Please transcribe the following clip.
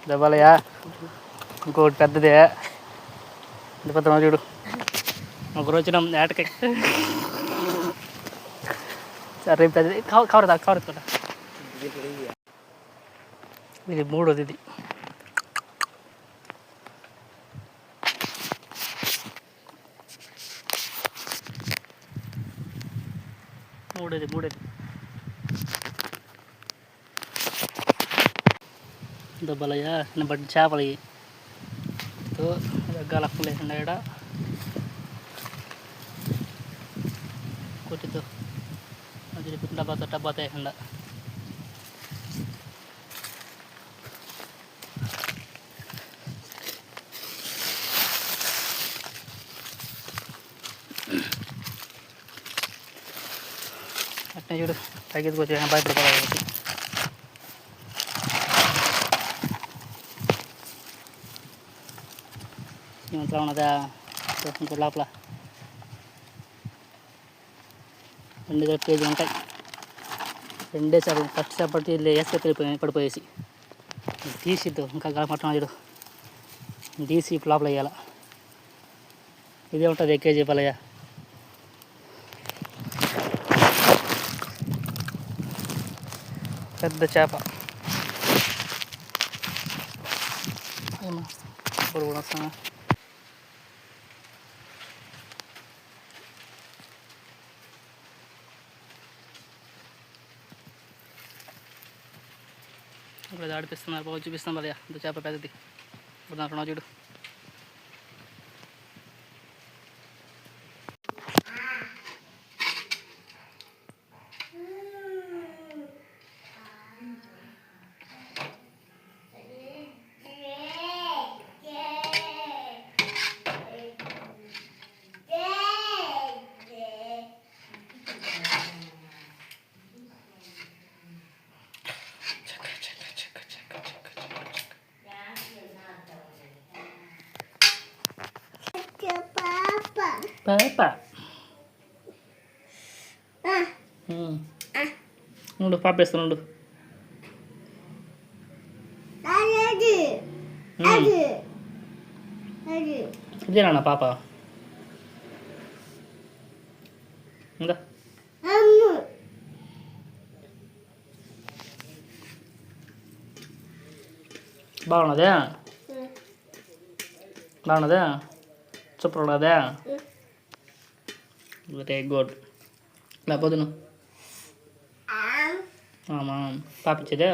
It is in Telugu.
దెబ్బలయా ఇంకోటి పెద్దదే పెద్ద చూడు ఒకరు వచ్చినాం ఏటకి సరే పెద్దది కవర్ ఎత్తుకుంటా ఇది మూడోది ఇది మూడేది దెబ్బలయ్యా బట్టి చేపలు అయ్యి దగ్గర లేకుండా ఇక్కడ కొట్టితో డబ్బాతో వేయకుండా అట్నే చూడు పైకి వచ్చి భయపడిపోవాలి ఇంట్లో ఉన్నదా ఇంకో లోపల 2 కేజీ ఉంటాయి 2 సార్లు ఫస్ట్ సేపటి వేసుకొని పడిపోయేసి తీసిద్దు ఇంకా గలపట్టడం చూడు తీసి లోపల వేయాల ఇదే ఉంటుంది కేజీ పలయ్య పెద్ద చేప ఇప్పుడు కూడా వస్తాను ఇప్పుడు ఆడిపిస్తున్నారు బాగా చూపిస్తాం భలయ్య ఇంత చేప పెద్దది ఇప్పుడు నాకు చూడు ఉండు పాపేస్తాను ఉండు ఇదేనా పాప ఇంకా బాగున్నదా సూపర్ ఉన్నదా వెరీ గుడ్ లేకపోతే పాప ఇచ్చేదా